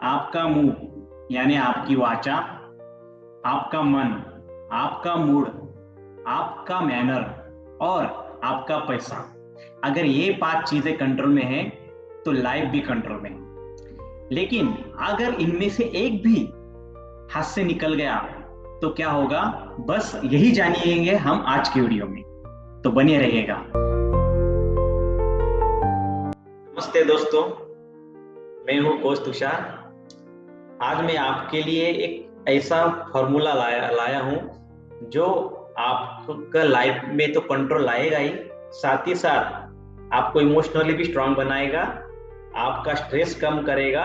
आपका मुंह यानी आपकी वाचा, आपका मन, आपका मूड, आपका मैनर और आपका पैसा, अगर ये 5 चीजें कंट्रोल में है तो लाइफ भी कंट्रोल में है। लेकिन अगर इनमें से एक भी हाथ से निकल गया तो क्या होगा, बस यही जानिएंगे हम आज की वीडियो में, तो बने रहिएगा। नमस्ते दोस्तों, मैं हूं कोच तुषार। आज मैं आपके लिए एक ऐसा फॉर्मूला लाया हूं जो आपका लाइफ में तो कंट्रोल लाएगा ही, साथ ही साथ आपको इमोशनली भी स्ट्रांग बनाएगा, आपका स्ट्रेस कम करेगा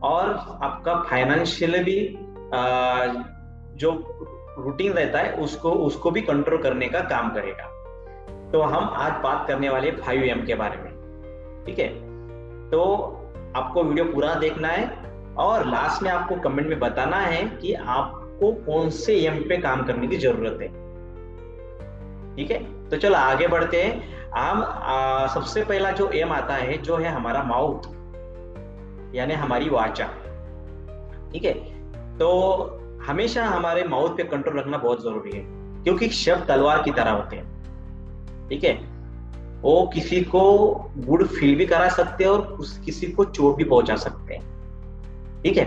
और आपका फाइनेंशियल भी जो रूटीन रहता है उसको भी कंट्रोल करने का काम करेगा। तो हम आज बात करने वाले 5M के बारे में, ठीक है। तो आपको वीडियो पूरा देखना है और लास्ट में आपको कमेंट में बताना है कि आपको कौन से एम पे काम करने की जरूरत है, ठीक है। तो चलो आगे बढ़ते हैं। हम सबसे पहला जो एम आता है जो है हमारा माउथ यानी हमारी वाचा, ठीक है। तो हमेशा हमारे माउथ पे कंट्रोल रखना बहुत जरूरी है, क्योंकि शब्द तलवार की तरह होते हैं, ठीक है। वो किसी को गुड फील भी करा सकते हैं और किसी को चोट भी पहुंचा सकते हैं, ठीक है।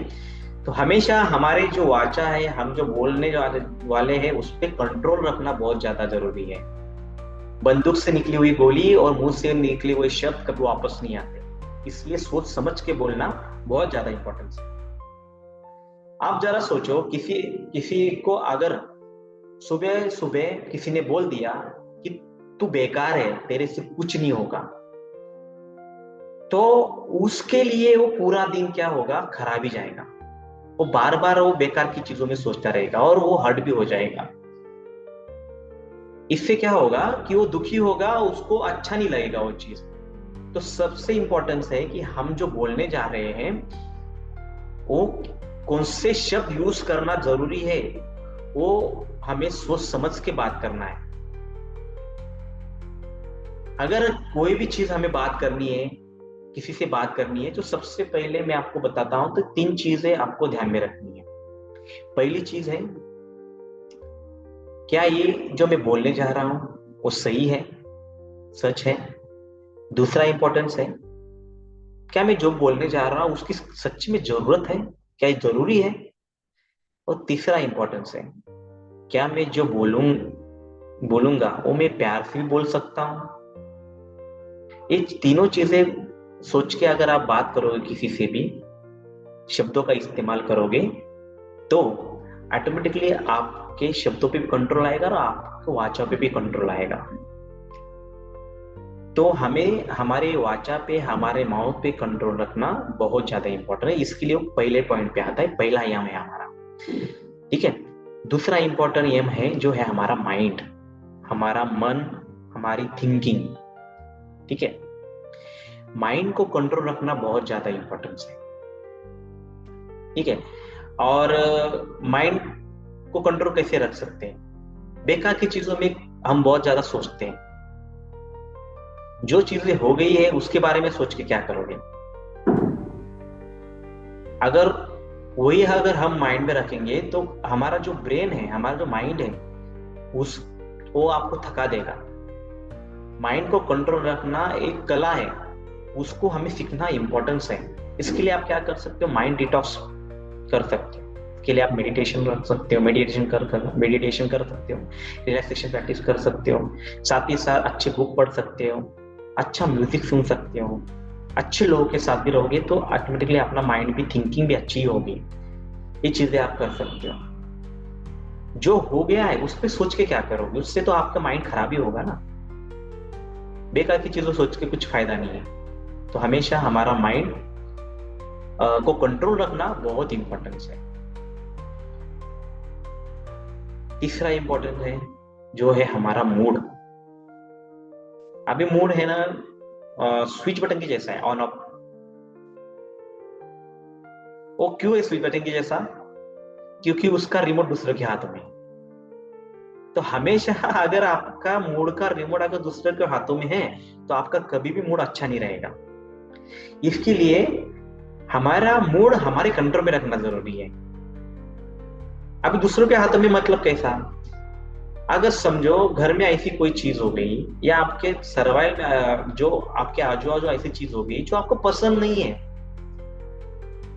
तो हमेशा हमारे जो वाचा है, हम जो बोलने वाले हैं, उस पर कंट्रोल रखना बहुत ज्यादा जरूरी है। बंदूक से निकली हुई गोली और मुंह से निकले हुए शब्द कभी वापस नहीं आते, इसलिए सोच समझ के बोलना बहुत ज्यादा इंपॉर्टेंस है। आप जरा सोचो, किसी को अगर सुबह सुबह किसी ने बोल दिया कि तू बेकार है, तेरे से कुछ नहीं होगा, तो उसके लिए वो पूरा दिन क्या होगा, खराब ही जाएगा। वो बार बार वो बेकार की चीजों में सोचता रहेगा और वो हर्ट भी हो जाएगा। इससे क्या होगा कि वो दुखी होगा, उसको अच्छा नहीं लगेगा वो चीज। तो सबसे इंपॉर्टेंस है कि हम जो बोलने जा रहे हैं वो कौन से शब्द यूज करना जरूरी है, वो हमें सोच समझ के बात करना है। अगर कोई भी चीज हमें बात करनी है, किसी से बात करनी है, तो सबसे पहले मैं आपको बताता हूं, तो 3 चीजें आपको ध्यान में रखनी है। पहली चीज है, क्या ये जो मैं बोलने जा रहा हूं वो सही है, सच है। दूसरा इंपॉर्टेंस है, क्या मैं जो बोलने जा रहा हूं उसकी सच में जरूरत है, क्या ये जरूरी है। और तीसरा इंपॉर्टेंस है, क्या मैं जो बोलूंगा वो मैं प्यार से भी बोल सकता हूं। ये तीनों चीजें सोच के अगर आप बात करोगे, किसी से भी शब्दों का इस्तेमाल करोगे, तो ऑटोमेटिकली आपके शब्दों पे भी कंट्रोल आएगा और आपके वाचा पे भी कंट्रोल आएगा। तो हमें हमारे वाचा पे, हमारे माउथ पे कंट्रोल रखना बहुत ज्यादा इंपॉर्टेंट है। इसके लिए पहले पॉइंट पे आता है, पहला एम है हमारा, ठीक है। दूसरा इंपॉर्टेंट एम है जो है हमारा माइंड, हमारा मन, हमारी थिंकिंग, ठीक है। माइंड को कंट्रोल रखना बहुत ज्यादा इंपॉर्टेंस है, ठीक है। और माइंड को कंट्रोल कैसे रख सकते हैं? बेकार की चीजों में हम बहुत ज्यादा सोचते हैं। जो चीजें हो गई है उसके बारे में सोच के क्या करोगे? अगर वही अगर हम माइंड में रखेंगे तो हमारा जो ब्रेन है, हमारा जो माइंड है, वो आपको थका देगा। माइंड को कंट्रोल रखना एक कला है, उसको हमें सीखना इंपॉर्टेंस है। इसके लिए आप क्या कर सकते हो, माइंड डिटॉक्स कर सकते हो। इसके लिए आप मेडिटेशन रख सकते हो, मेडिटेशन कर सकते हो, रिलैक्सेशन प्रैक्टिस कर सकते हो, साथ ही साथ अच्छे बुक पढ़ सकते हो, अच्छा म्यूजिक सुन सकते हो, अच्छे लोगों के साथ भी रहोगे तो ऑटोमेटिकली अपना माइंड भी, थिंकिंग भी अच्छी होगी। ये चीजें आप कर सकते हो। जो हो गया है उस पर सोच के क्या करोगे, उससे तो आपका माइंड खराब ही होगा ना। बेकार की चीजों सोच के कुछ फायदा नहीं है। तो हमेशा हमारा माइंड को कंट्रोल रखना बहुत इंपॉर्टेंस है। तीसरा इंपॉर्टेंट है जो है हमारा मूड। अभी मूड है ना, स्विच बटन की जैसा है, ऑन ऑफ। वो क्यों है स्विच बटन की जैसा? क्योंकि उसका रिमोट दूसरे के हाथों में। तो हमेशा अगर आपका मूड का रिमोट अगर दूसरे के हाथों में है तो आपका कभी भी मूड अच्छा नहीं रहेगा। इसके लिए हमारा मूड हमारे कंट्रोल में रखना जरूरी है। अभी दूसरों के हाथों में मतलब कैसा, अगर समझो घर में ऐसी कोई चीज हो गई या आपके सर्वाइव में जो आपके आजू बाजू ऐसी चीज हो गई जो आपको पसंद नहीं है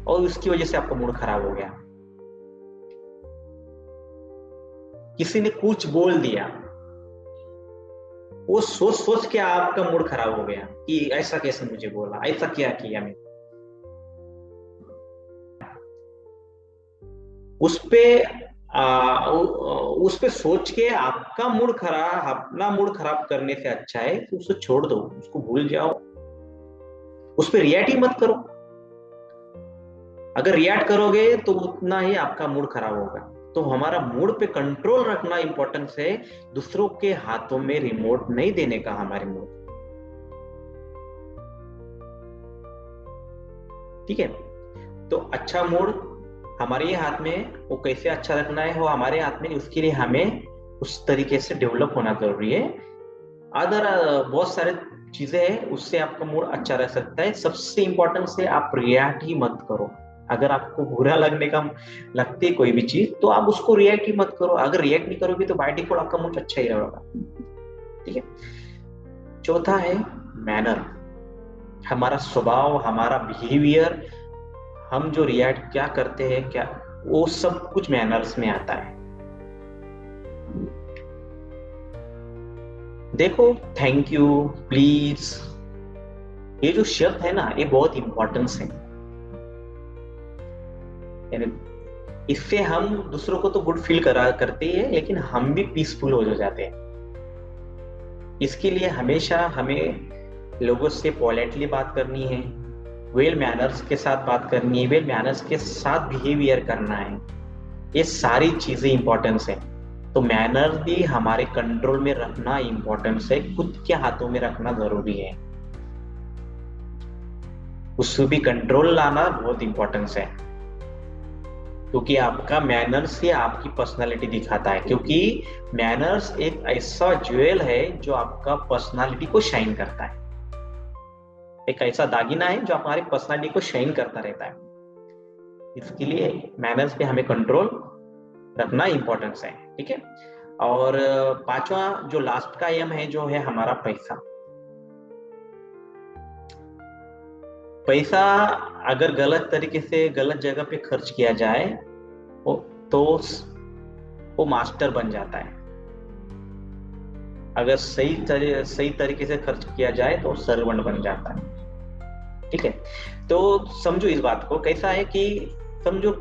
और उसकी वजह से आपका मूड खराब हो गया, किसी ने कुछ बोल दिया, वो सोच सोच के आपका मूड खराब हो गया कि ऐसा कैसे मुझे बोला, ऐसा क्या किया मैं, उस पे उस पे सोच के आपका मूड खराब, अपना मूड खराब करने से अच्छा है कि उसको छोड़ दो, उसको भूल जाओ, उस पे रिएक्ट ही मत करो। अगर रिएक्ट करोगे तो उतना ही आपका मूड खराब होगा। तो हमारा मूड पे कंट्रोल रखना इंपॉर्टेंस है, दूसरों के हाथों में रिमोट नहीं देने का हमारे मूड। ठीक है, तो अच्छा मूड हमारे ही हाथ में, वो कैसे अच्छा रखना है वो हमारे हाथ में, उसके लिए हमें उस तरीके से डेवलप होना जरूरी है। अदर बहुत सारे चीजें हैं उससे आपका मूड अच्छा रह सकता है। सबसे इंपॉर्टेंट से आप रिएक्ट ही मत करो। अगर आपको बुरा लगने का लगती है कोई भी चीज तो आप उसको रिएक्ट ही मत करो। अगर रिएक्ट नहीं करोगे तो बाय डिफॉल्ट आपका मूड अच्छा ही रहेगा। ठीक है, चौथा है मैनर, हमारा स्वभाव, हमारा बिहेवियर, हम जो रिएक्ट क्या करते हैं, क्या वो सब कुछ मैनर्स में आता है। देखो, थैंक यू, प्लीज, ये जो शब्द है ना ये बहुत इंपॉर्टेंस है। इससे हम दूसरों को तो गुड फील करा करते ही है, लेकिन हम भी पीसफुल हो जाते हैं। इसके लिए हमेशा हमें लोगों से पोलाइटली बात करनी है, वेल मैनर्स के साथ बात करनी है, वेल मैनर्स के साथ बिहेवियर करना है। ये सारी चीजें इंपॉर्टेंस है। तो मैनर भी हमारे कंट्रोल में रखना इंपॉर्टेंस है, खुद के हाथों में रखना जरूरी है। उसको भी कंट्रोल लाना बहुत इंपॉर्टेंस है, क्योंकि आपका मैनर्स से आपकी पर्सनालिटी दिखाता है। क्योंकि मैनर्स एक ऐसा ज्वेल है जो आपका पर्सनालिटी को शाइन करता है, एक ऐसा दागिना है जो हमारी पर्सनालिटी को शाइन करता रहता है। इसके लिए मैनर्स पे हमें कंट्रोल रखना इंपॉर्टेंस है। ठीक है, और पांचवा जो लास्ट का एम है जो है हमारा पैसा। पैसा अगर गलत तरीके से गलत जगह पे खर्च किया जाए तो वो मास्टर बन जाता है। अगर सही तरीके से खर्च किया जाए तो सर्वेंट बन जाता है। ठीक है, तो समझो इस बात को, कैसा है कि समझो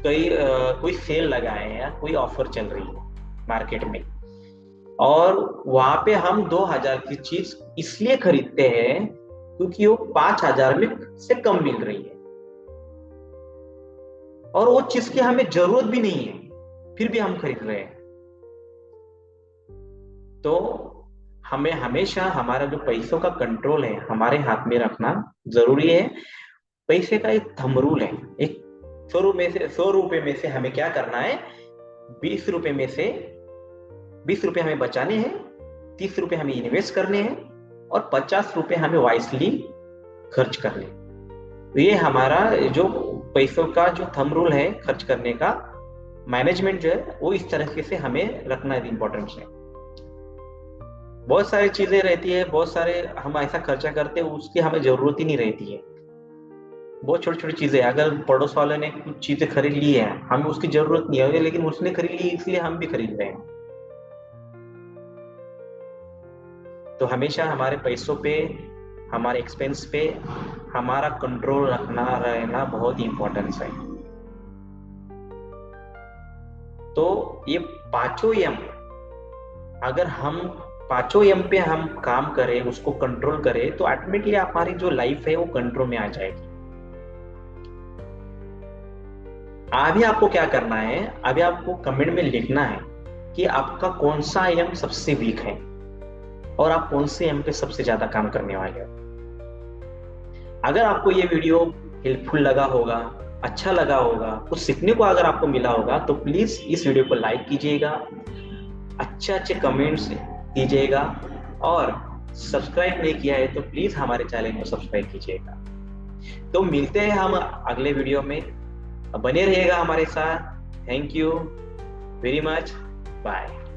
कोई सेल लगा है या कोई ऑफर चल रही है मार्केट में, और वहां पे हम 2000 की चीज इसलिए खरीदते हैं क्योंकि वो 5000 में से कम मिल रही है, और वो चीज की हमें जरूरत भी नहीं है फिर भी हम खरीद रहे हैं। तो हमें हमेशा हमारा जो पैसों का कंट्रोल है हमारे हाथ में रखना जरूरी है। पैसे का एक थंब रूल है, एक 100 रुपए में से हमें क्या करना है, 20 रुपए हमें बचाने हैं, 30 रुपए हमें इन्वेस्ट करने हैं, और 50 रुपए हमें वाइसली खर्च करने। तो ये हमारा जो पैसों का जो थंब रूल है खर्च करने का, मैनेजमेंट जो है वो इस तरह से हमें रखना इंपॉर्टेंट है। बहुत सारी चीजें रहती है, बहुत सारे हम ऐसा खर्चा करते हैं उसकी हमें जरूरत ही नहीं रहती है। बहुत छोटी छोटी चीजें, अगर पड़ोस वाले ने कुछ चीजें खरीद ली है हमें उसकी जरूरत नहीं है, लेकिन उसने खरीद ली इसलिए हम भी खरीद रहे हैं। तो हमेशा हमारे पैसों पे, हमारे एक्सपेंस पे हमारा कंट्रोल रखना रहना बहुत इंपॉर्टेंस है। तो ये पांचों एम, अगर हम पांचों एम पे हम काम करें, उसको कंट्रोल करें, तो ऑटोमेटिकली हमारी जो लाइफ है वो कंट्रोल में आ जाएगी। अभी आपको क्या करना है, अभी आपको कमेंट में लिखना है कि आपका कौन सा एम सबसे वीक है और आप कौन से एम पे सबसे ज्यादा काम करने वाले हो। अगर आपको ये वीडियो हेल्पफुल लगा होगा, अच्छा लगा होगा, कुछ सीखने को अगर आपको मिला होगा, तो प्लीज इस वीडियो को लाइक कीजिएगा, अच्छे अच्छे कमेंट्स कीजिएगा, और सब्सक्राइब नहीं किया है तो प्लीज हमारे चैनल को सब्सक्राइब कीजिएगा। तो मिलते हैं हम अगले वीडियो में, बने रहिएगा हमारे साथ। Thank you very much, bye.